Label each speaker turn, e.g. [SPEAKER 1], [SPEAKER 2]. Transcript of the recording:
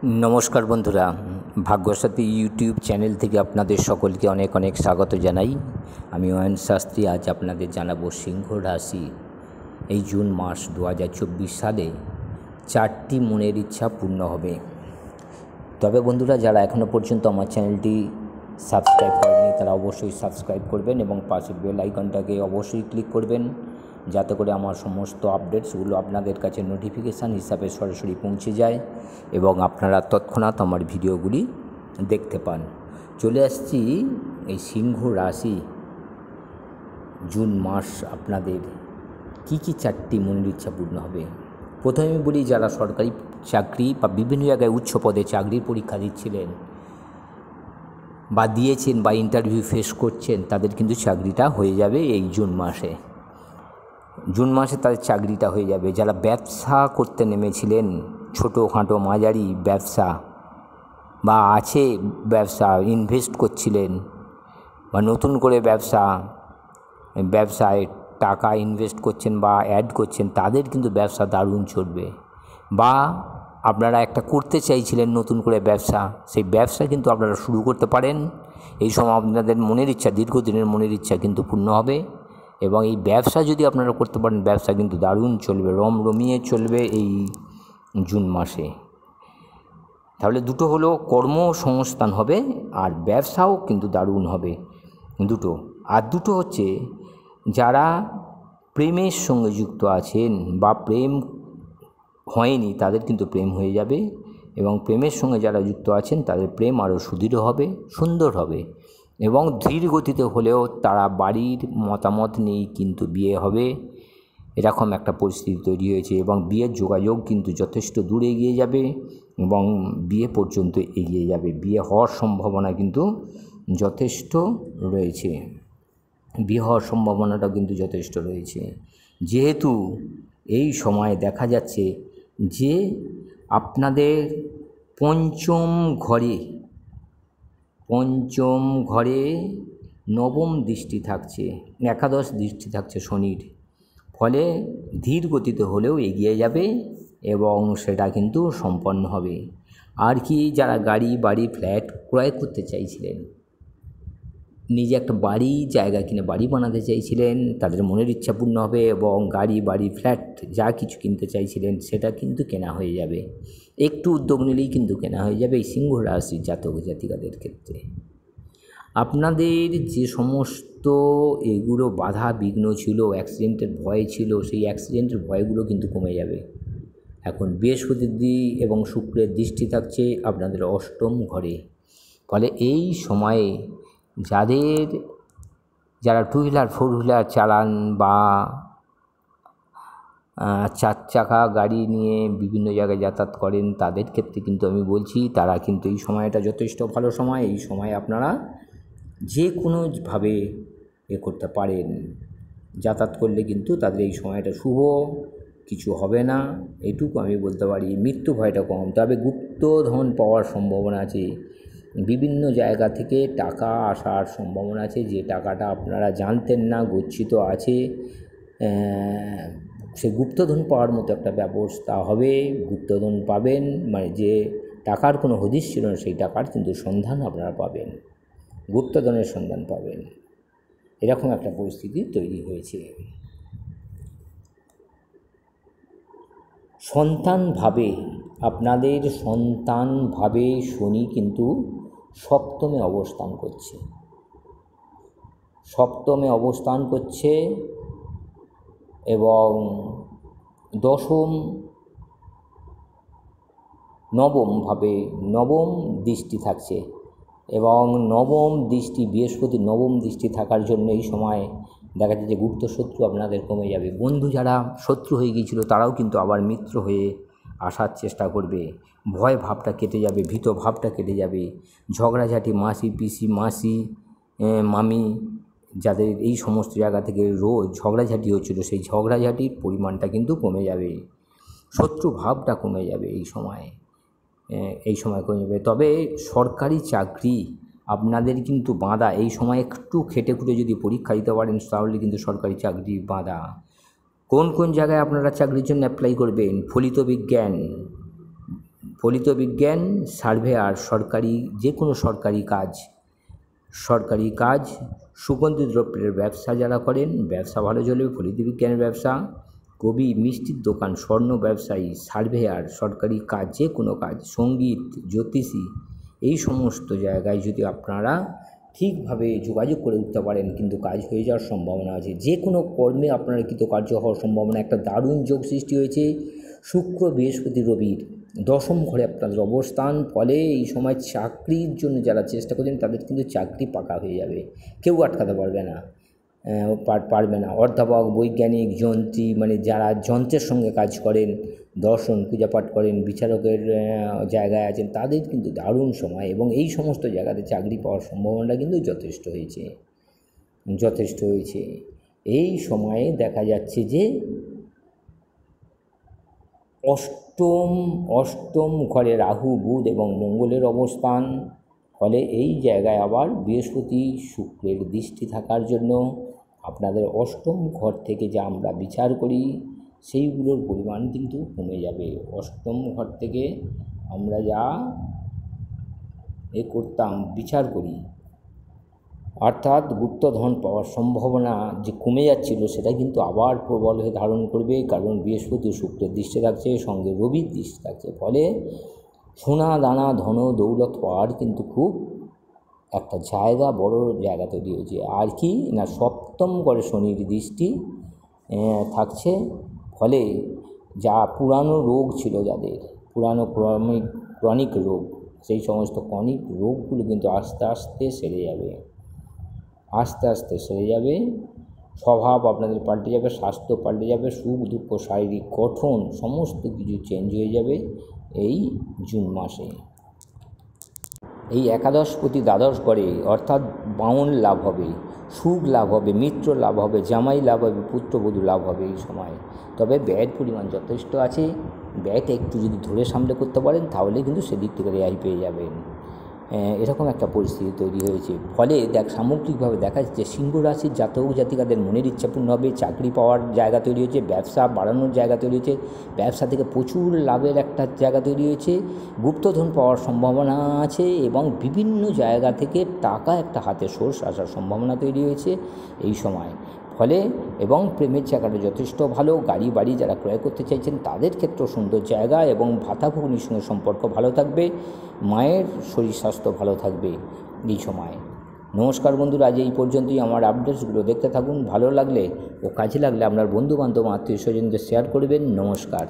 [SPEAKER 1] নমস্কার বন্ধুরা, ভাগ্যসাথী YouTube channel থেকে আপনাদের সকলকে অনেক অনেক স্বাগত জানাই। আমি অয়ন শাস্ত্রী। আজ আপনাদের জানাবো সিংহ রাশি এই জুন মাস 2024 সালে 4টি মনের ইচ্ছা পূর্ণ হবে। তবে বন্ধুরা, যারা এখনও পর্যন্ত আমার চ্যানেলটি সাবস্ক্রাইব করেনি তারা অবশ্যই সাবস্ক্রাইব করবেন এবং পাশের বেল আইকনটাকে অবশ্যই ক্লিক করবেন, যাতে করে আমার সমস্ত আপডেটসগুলো আপনাদের কাছে নোটিফিকেশান হিসাবে সরাসরি পৌঁছে যায় এবং আপনারা তৎক্ষণাৎ আমার ভিডিওগুলি দেখতে পান। চলে আসছি এই সিংহ রাশি জুন মাস আপনাদের কি 4টি মনের ইচ্ছা পূর্ণ হবে। প্রথমে বলি, যারা সরকারি চাকরি বা বিভিন্ন জায়গায় উচ্চ পদে চাকরির পরীক্ষা দিচ্ছিলেন বা দিয়েছেন বা ইন্টারভিউ ফেস করছেন, তাদের কিন্তু চাকরিটা হয়ে যাবে এই জুন মাসে তাদের চাকরিটা হয়ে যাবে। যারা ব্যবসা করতে নেমেছিলেন, ছোটোখাটো মাঝারি ব্যবসা বা আছে ব্যবসা ইনভেস্ট করছিলেন বা নতুন করে ব্যবসায় টাকা ইনভেস্ট করছেন বা অ্যাড করছেন, তাদের কিন্তু ব্যবসা দারুণ চলবে। বা আপনারা একটা করতে চাইছিলেন নতুন করে ব্যবসা, সেই ব্যবসা কিন্তু আপনারা শুরু করতে পারেন। এই সময় আপনাদের মনের ইচ্ছা, দীর্ঘদিনের মনের ইচ্ছা কিন্তু পূর্ণ হবে এবং এই ব্যবসা যদি আপনারা করতে পারেন, ব্যবসা কিন্তু দারুণ চলবে, রমরমিয়ে চলবে এই জুন মাসে। তাহলে দুটো হলো, কর্মসংস্থান হবে আর ব্যবসাও কিন্তু দারুণ হবে দুটো। আর দুটো হচ্ছে, যারা প্রেমের সঙ্গে যুক্ত আছেন বা প্রেম হয়নি তাদের কিন্তু প্রেম হয়ে যাবে এবং প্রেমের সঙ্গে যারা যুক্ত আছেন তাদের প্রেম আরও সুদৃঢ় হবে, সুন্দর হবে এবং ধীর গতিতে হলেও তারা বাড়ির মতামত নিয়েই কিন্তু বিয়ে হবে, এরকম একটা পরিস্থিতি তৈরি হয়েছে এবং বিয়ের যোগাযোগ কিন্তু যথেষ্ট দূরে এগিয়ে যাবে এবং বিয়ে পর্যন্ত এগিয়ে যাবে। বিয়ে হওয়ার সম্ভাবনা কিন্তু যথেষ্ট রয়েছে, বিয়ে হওয়ার সম্ভাবনাটাও কিন্তু যথেষ্ট রয়েছে। যেহেতু এই সময় দেখা যাচ্ছে যে আপনাদের পঞ্চম ঘরে নবম দৃষ্টি থাকছে, একাদশ দৃষ্টি থাকছে শনির, ফলে ধীর গতিতে হলেও এগিয়ে যাবে এবং সেটা কিন্তু সম্পন্ন হবে। আর কি, যারা গাড়ি বাড়ি ফ্ল্যাট ক্রয় করতে চাইছিলেন, নিজে একটা বাড়ি জায়গা কিনে বাড়ি বানাতে চাইছিলেন, তাদের মনের ইচ্ছা পূর্ণ হবে এবং গাড়ি বাড়ি ফ্ল্যাট যা কিছু কিনতে চাইছিলেন সেটা কিন্তু কেনা হয়ে যাবে। একটু উদ্যোগ নিলেই কিন্তু কেনা হয়ে যাবে এই সিংহ রাশির জাতক জাতিকাদের ক্ষেত্রে। আপনাদের যে সমস্ত এগুলো বাধা বিঘ্ন ছিল, অ্যাক্সিডেন্টের ভয় ছিল, সেই অ্যাক্সিডেন্টের ভয়গুলো কিন্তু কমে যাবে। এখন বৃহস্পতি এবং শুক্রের দৃষ্টি থাকছে আপনাদের অষ্টম ঘরে, ফলে এই সময়ে যারা টু হুইলার ফোর হুইলার চালান বা 4 চাকা গাড়ি নিয়ে বিভিন্ন জায়গায় যাতায়াত করেন, তাদের ক্ষেত্রে কিন্তু আমি বলছি তারা কিন্তু এই সময়টা যথেষ্ট ভালো সময়। এই সময় আপনারা যে কোনোভাবে করতে পারেন, যাতায়াত করলে কিন্তু তাদের এই সময়টা শুভ, কিছু হবে না, এটুকু আমি বলতে পারি। মৃত্যু ভয়টা কম, তবে গুপ্তধন পাওয়ার সম্ভাবনা আছে, বিভিন্ন জায়গা থেকে টাকা আসার সম্ভাবনা আছে, যে টাকাটা আপনারা জানতেন না গচ্ছিত আছে, সে গুপ্তধন পাওয়ার মতো একটা ব্যবস্থা হবে। গুপ্তধন পাবেন, মানে যে টাকার কোনো হদিশ ছিল না সেই টাকার কিন্তু সন্ধান আপনারা পাবেন, গুপ্তধনের সন্ধান পাবেন, এরকম একটা পরিস্থিতি তৈরি হয়েছে। আপনাদের সন্তানভাবে শনি কিন্তু সপ্তমে অবস্থান করছে এবং নবম দৃষ্টি থাকছে এবং নবম দৃষ্টি বৃহস্পতির নবম দৃষ্টি থাকার জন্য এই সময় দেখা যাচ্ছে যে গুপ্ত শত্রু আপনাদের কমে যাবে। বন্ধু যারা শত্রু হয়ে গিয়েছিল তারাও কিন্তু আবার মিত্র হয়ে আসার চেষ্টা করবে, ভয় ভাবটা কেটে যাবে, ভীত ভাবটা কেটে যাবে। ঝগড়াঝাটি মাসি পিসি মামি যাদের এই সমস্ত জায়গা থেকে রোজ ঝগড়াঝাটি হচ্ছিল, সেই ঝগড়াঝাটির পরিমাণটা কিন্তু কমে যাবে, শত্রু ভাবটা কমে যাবে এই সময় কমে যাবে। তবে সরকারি চাকরি আপনাদের কিন্তু বাঁধা, এই সময় একটু খেটে খুঁটে যদি পরীক্ষা দিতে পারেন তাহলে কিন্তু সরকারি চাকরি বাঁধা। কোন জায়গায় আপনারা চাকরির জন্য অ্যাপ্লাই করবেন? ফলিত বিজ্ঞান, ফলিত বিজ্ঞান, সার্ভেয়ার, সরকারি যে কোনো সরকারি কাজ, সুগন্ধি দ্রব্যের ব্যবসা যারা করেন, ব্যবসা ভালো চলবে। ফলিত বিজ্ঞানের ব্যবসা, কবি, মিষ্টির দোকান, স্বর্ণ ব্যবসায়ী, সার্ভেয়ার, সরকারি কাজ যে কোনো কাজ, সঙ্গীত, জ্যোতিষী, এই সমস্ত জায়গায় যদি আপনারা ঠিকভাবে যোগাযোগ করে উঠতে পারেন কিন্তু কাজ হয়ে যাওয়ার সম্ভাবনা আছে। যে কোনো কর্মে আপনারা কৃতকার্য হওয়ার সম্ভাবনা, একটা দারুণ যোগ সৃষ্টি হয়েছে। শুক্র, বৃহস্পতি, রবির দশম ঘরে আপনাদের অবস্থান, ফলে এই সময় চাকরির জন্য যারা চেষ্টা করছেন তাদের কিন্তু চাকরি পাকা হয়ে যাবে, কেউ আটকাতে পারবে না। অধ্যাপক, বৈজ্ঞানিক, যন্ত্রী, মানে যারা যন্ত্রের সঙ্গে কাজ করেন, দর্শন, পূজাপাঠ করেন, বিচারকের জায়গায় আছেন, তাদের কিন্তু দারুণ সময় এবং এই সমস্ত জায়গাতে চাকরি পাওয়ার সম্ভাবনাটা কিন্তু যথেষ্ট হয়েছে। এই সময়ে দেখা যাচ্ছে যে অষ্টম ঘরে রাহু, বুধ এবং মঙ্গলের অবস্থান, ফলে এই জায়গায় আবার বৃহস্পতি, শুক্রের দৃষ্টি থাকার জন্য আপনাদের অষ্টম ঘর থেকে যা আমরা বিচার করি সেইগুলোর পরিমাণ কিন্তু কমে যাবে। অষ্টম ঘর থেকে আমরা যা বিচার করি, অর্থাৎ গুপ্তধন পাওয়ার সম্ভাবনা যে কমে যাচ্ছিল সেটা কিন্তু আবার প্রবল হয়ে ধারণ করবে, কারণ বৃহস্পতি শুক্রের দৃষ্টি থাকছে, সঙ্গে রবির দৃষ্টি থাকছে। ফলে সোনা দানা ধন দৌলত পাওয়ার কিন্তু খুব একটা বড় জায়গা তৈরি হয়েছে। আর কি না, সপ্তম ঘরে শনির দৃষ্টি থাকছে, ফলে যা পুরানো রোগ ছিল, যাদের পুরানো ক্রনিক রোগ, সেই সমস্ত ক্রনিক রোগগুলো কিন্তু আস্তে আস্তে সেরে যাবে। স্বভাব আপনাদের পাল্টে যাবে, স্বাস্থ্য পাল্টে যাবে, সুখ দুঃখ, শারীরিক গঠন সমস্ত কিছু চেঞ্জ হয়ে যাবে এই জুন মাসে। এই একাদশপতি দ্বাদশ ঘরে, অর্থাৎ বাউন লাভ হবে, সুখ লাভ হবে, মিত্র লাভ হবে, জামাই লাভ হবে, পুত্রবধূ লাভ হবে এই সময়। তবে ব্যয়ের পরিমাণ যথেষ্ট আছে, ব্যয়টা একটু যদি ধরে সামলে করতে পারেন তাহলে কিন্তু সেদিক থেকে রেহাই পেয়ে যাবেন। এরকম একটা পরিস্থিতি তৈরি হয়েছে। ফলে সামগ্রিকভাবে দেখা যাচ্ছে সিংহ রাশির জাতক জাতিকাদের মনের ইচ্ছা পূর্ণ হবে, চাকরি পাওয়ার জায়গা তৈরি হয়েছে, ব্যবসা বাড়ানোর জায়গা তৈরি হয়েছে, ব্যবসা থেকে প্রচুর লাভের একটা জায়গা তৈরি হয়েছে, গুপ্তধন পাওয়ার সম্ভাবনা আছে এবং বিভিন্ন জায়গা থেকে টাকা একটা হাতে সোর্স আসার সম্ভাবনা তৈরি হয়েছে এই সময়। ফলে এবং প্রেমের জায়গাটা যথেষ্ট ভালো, গাড়ি বাড়ি যারা ক্রয় করতে চাইছেন তাদের ক্ষেত্রেও সুন্দর জায়গা এবং ভাতা ভগ্নির সঙ্গে সম্পর্ক ভালো থাকবে, মায়ের শরীর স্বাস্থ্য ভালো থাকবে এই সময়। নমস্কার বন্ধুরা, আজ এই পর্যন্তই। আমার আপডেটসগুলো দেখতে থাকুন, ভালো লাগলে ও কাজে লাগলে আপনার বন্ধুবান্ধব, আত্মীয় স্বজনদের শেয়ার করবেন। নমস্কার।